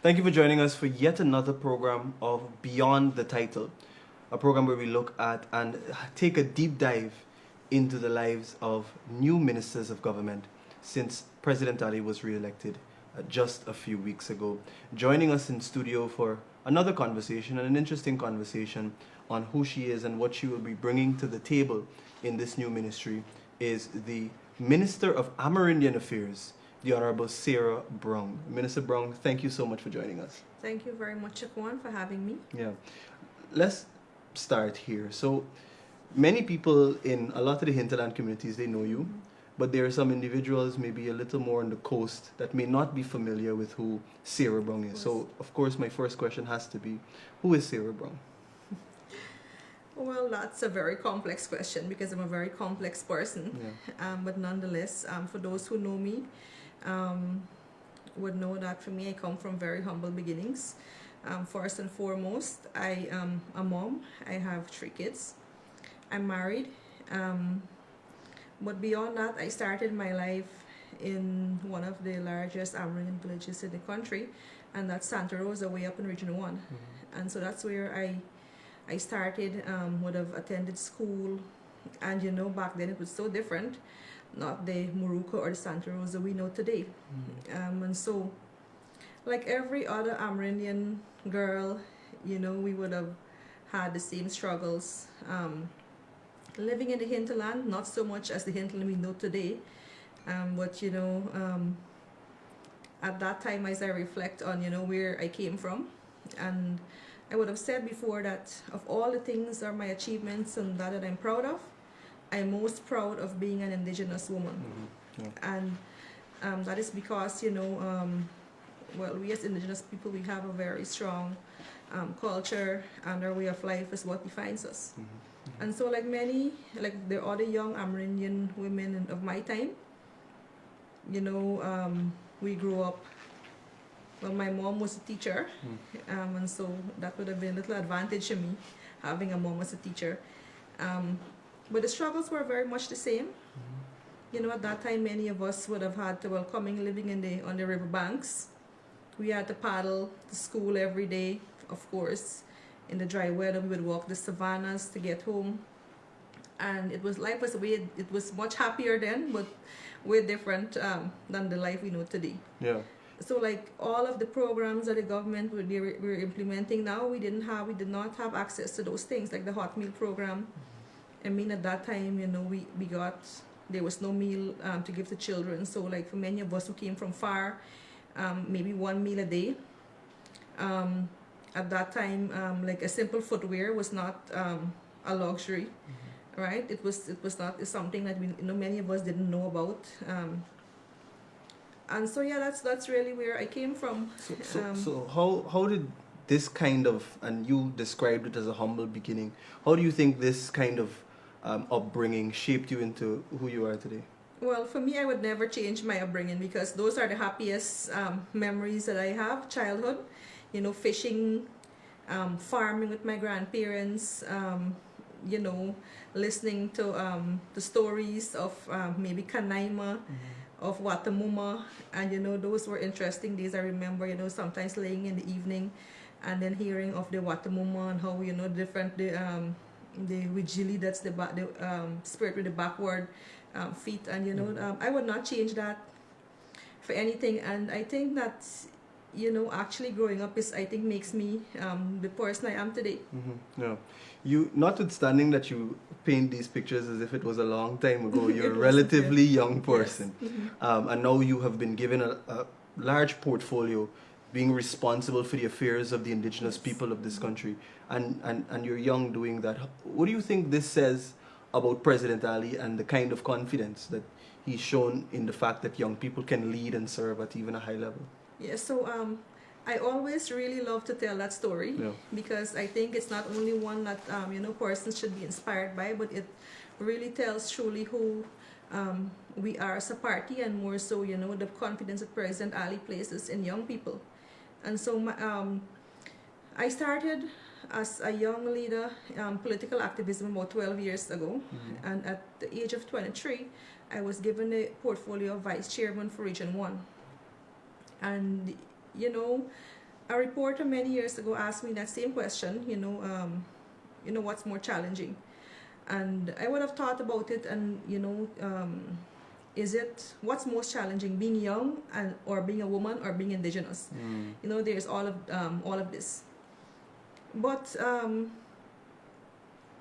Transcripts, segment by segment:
Thank you for joining us for yet another program of Beyond the Title, a program where we look at and take a deep dive into the lives of new ministers of government since President Ali was re-elected just a few weeks ago. Joining us in studio for another conversation, and an interesting conversation on who she is and what she will be bringing to the table in this new ministry, is the Minister of Amerindian Affairs, the Honorable Sarah Brown. Minister Brown, thank you so much for joining us. Thank you very much, Shaquan, for having me. Yeah. Let's start here. So, many people in a lot of the hinterland communities, they know you, but there are some individuals maybe a little more on the coast that may not be familiar with who Sarah Brown is. So, of course, my first question has to be, who is Sarah Brown? Well, that's a very complex question because I'm a very complex person. Yeah. But nonetheless, for those who know me, would know that for me, I come from very humble beginnings. First and foremost, I am a mom. I have 3 kids. I'm married. But beyond that, I started my life in one of the largest Amerindian villages in the country, and that's Santa Rosa, way up in Region 1. And so that's where I started, would have attended school, and back then it was so different, not the Moruco or the Santa Rosa we know today. And so, like every other Amerindian girl, we would have had the same struggles. Living in the hinterland, not so much as the hinterland we know today, but at that time, as I reflect on where I came from, and I would have said before that of all the things are my achievements and that I'm proud of, I'm most proud of being an indigenous woman. Yeah. And that is because well, we as indigenous people, we have a very strong culture, and our way of life is what defines us. And so like the other young Amerindian women of my time, we grew up, well, my mom was a teacher, and so that would have been a little advantage to me, having a mom as a teacher. But the struggles were very much the same. At that time, many of us would have had to, living on the riverbanks. We had to paddle to school every day, of course. In the dry weather, we would walk the savannas to get home. And it was much happier then, but way different than the life we know today. Yeah. So like all of the programs that the government we're implementing now, we did not have access to those things, like the hot meal program. I mean, at that time, there was no meal to give to children. So like for many of us who came from far, maybe 1 meal a day. At that time, like a simple footwear was not a luxury, right? It was not. It's something that many of us didn't know about. And so yeah, that's really where I came from. So how did this kind of, and you described it as a humble beginning, how do you think this kind of upbringing shaped you into who you are today? Well, for me, I would never change my upbringing because those are the happiest memories that I have. Childhood, fishing, farming with my grandparents, listening to the stories of maybe Kanaima, of Watamuma, and those were interesting days. I remember, sometimes laying in the evening and then hearing of the Watamuma and how, different the Wijili, that's the spirit with the backward feet, and I would not change that for anything. And I think that actually growing up makes me the person I am today. Yeah, you, notwithstanding that you paint these pictures as if it was a long time ago, you're a relatively young person. Yes. And now you have been given a large portfolio, being responsible for the affairs of the indigenous people of this country, and you're young doing that. What do you think this says about President Ali and the kind of confidence that he's shown in the fact that young people can lead and serve at even a high level? Yeah, so I always really love to tell that story, because I think it's not only one that persons should be inspired by, but it really tells truly who we are as a party, and more so the confidence that President Ali places in young people. And so I started as a young leader, political activism about 12 years ago, and at the age of 23, I was given a portfolio of vice chairman for Region 1. And a reporter many years ago asked me that same question, what's more challenging? And I would have thought about it, and is it what's most challenging, being young or being a woman or being indigenous? There's all of this, but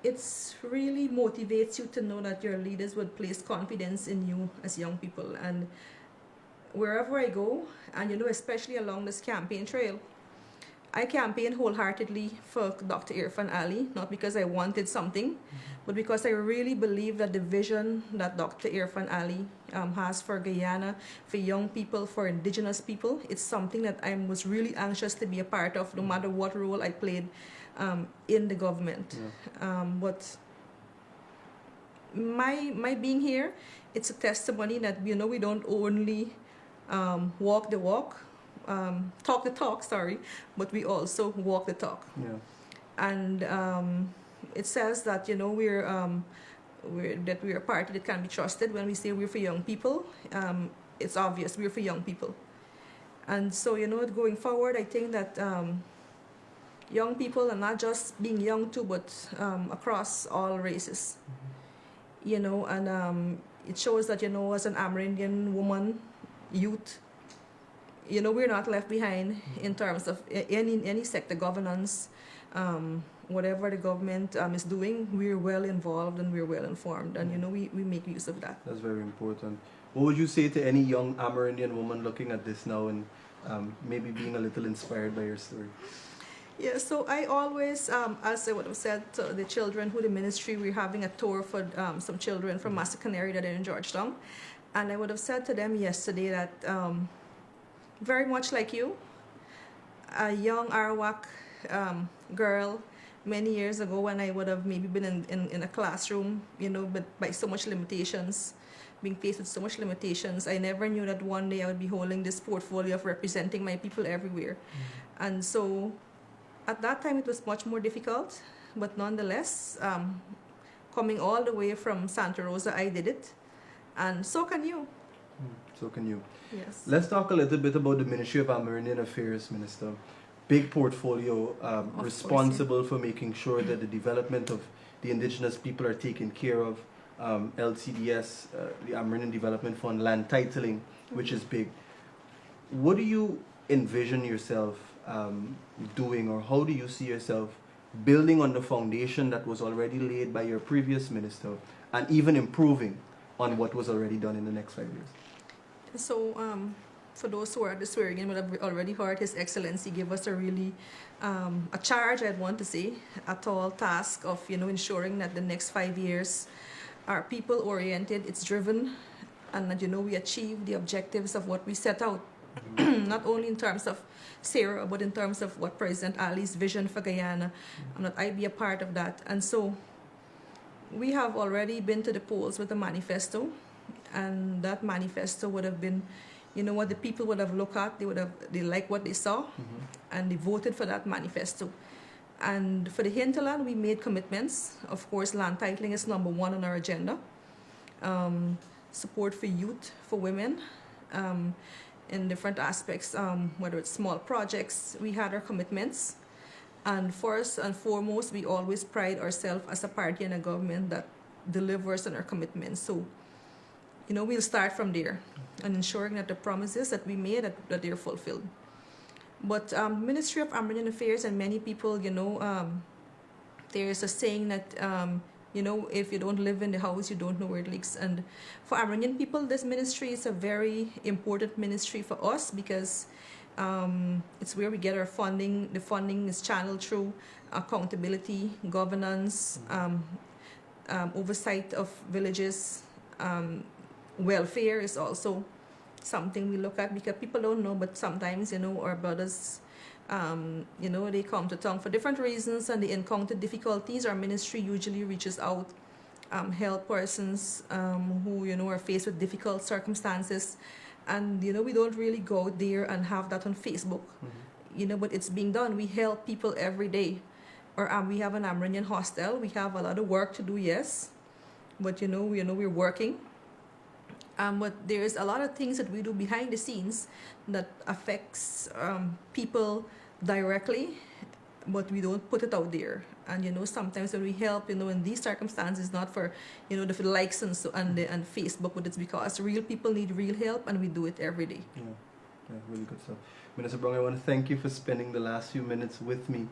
it's really motivates you to know that your leaders would place confidence in you as young people. And wherever I go, and especially along this campaign trail, I campaigned wholeheartedly for Dr. Irfan Ali, not because I wanted something, but because I really believe that the vision that Dr. Irfan Ali has for Guyana, for young people, for indigenous people, it's something that I was really anxious to be a part of, no matter what role I played in the government. But my being here, it's a testimony that we don't only walk the walk, talk the talk, but we also walk the talk. And it says that we're a party that can be trusted. When we say we're for young people, it's obvious we're for young people. And so going forward, I think that young people, and not just being young too, but across all races, and it shows that as an Amerindian woman, youth, we're not left behind in terms of any sector governance. Whatever the government is doing, we're well involved and we're well informed, and we make use of that. That's very important. What would you say to any young Amerindian woman looking at this now and maybe being a little inspired by your story? Yeah, so I always, as I would have said to the children who the ministry, we're having a tour for some children from Massa Canary that are in Georgetown, and I would have said to them yesterday that very much like you, a young Arawak girl many years ago, when I would have maybe been in a classroom, but by so much limitations, being faced with so much limitations, I never knew that one day I would be holding this portfolio of representing my people everywhere. And so at that time it was much more difficult, but nonetheless, coming all the way from Santa Rosa, I did it, and so can you. So can you. Yes. Let's talk a little bit about the Ministry of Amerindian Affairs, Minister. Big portfolio, responsible for making sure that the development of the indigenous people are taken care of. LCDS, the Amerindian Development Fund, land titling, which is big. What do you envision yourself doing, or how do you see yourself building on the foundation that was already laid by your previous minister, and even improving on what was already done in the next 5 years? So, for those who are at the swearing in, would have already heard His Excellency give us a really a charge, I'd want to say, a tall task of ensuring that the next 5 years are people oriented, it's driven, and that we achieve the objectives of what we set out. Not only in terms of Sarah, but in terms of what President Ali's vision for Guyana, and that I be a part of that. And so we have already been to the polls with a manifesto, and that manifesto would have been, what the people would have looked at, they liked what they saw, and they voted for that manifesto. And for the hinterland, we made commitments. Of course, land titling is number one on our agenda. Support for youth, for women, in different aspects, whether it's small projects, we had our commitments. And first and foremost, we always pride ourselves as a party and a government that delivers on our commitments. So, we'll start from there and ensuring that the promises that we made, that they're fulfilled. But Ministry of Amerindian Affairs and many people, there's a saying that, if you don't live in the house, you don't know where it leaks. And for Amerindian people, this ministry is a very important ministry for us, because it's where we get our funding. The funding is channeled through accountability, governance, oversight of villages. Welfare is also something we look at, because people don't know, but sometimes, our brothers, they come to town for different reasons and they encounter difficulties. Our ministry usually reaches out, help persons who, are faced with difficult circumstances. And, we don't really go out there and have that on Facebook, but it's being done. We help people every day. Or we have an Amerindian hostel. We have a lot of work to do, yes, but, we're working. But there's a lot of things that we do behind the scenes that affects people directly, but we don't put it out there. And sometimes when we help, in these circumstances, not for for the likes and and Facebook, but it's because real people need real help, and we do it every day. Yeah, really good stuff. Minister Brown, I want to thank you for spending the last few minutes with me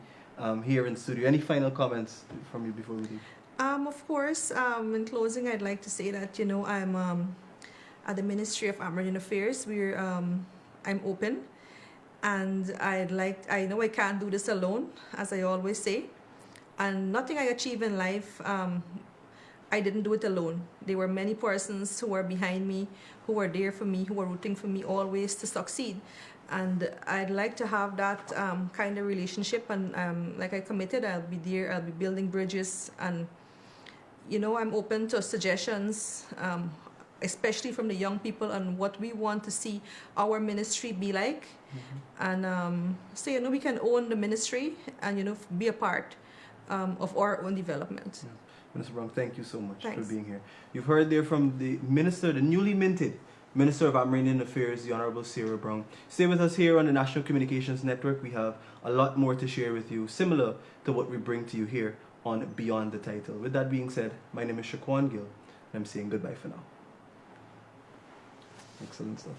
here in studio. Any final comments from you before we leave? Of course, in closing, I'd like to say that I'm at the Ministry of American Affairs. I'm open, and I know I can't do this alone, as I always say, and nothing I achieve in life, I didn't do it alone. There were many persons who were behind me, who were there for me, who were rooting for me always to succeed. And I'd like to have that kind of relationship. And like I committed, I'll be there, I'll be building bridges. And, I'm open to suggestions, especially from the young people, on what we want to see our ministry be like. Mm-hmm. And so, we can own the ministry and, be a part of our own development. Yeah. Minister Brown, thank you so much Thanks. for being here. You've heard there from the Minister, the newly minted Minister of Amerindian Affairs, the Honorable Sarah Brown. Stay with us here on the National Communications Network. We have a lot more to share with you, similar to what we bring to you here on Beyond the Title. With that being said, my name is Shaquan Gill, and I'm saying goodbye for now. Excellent stuff.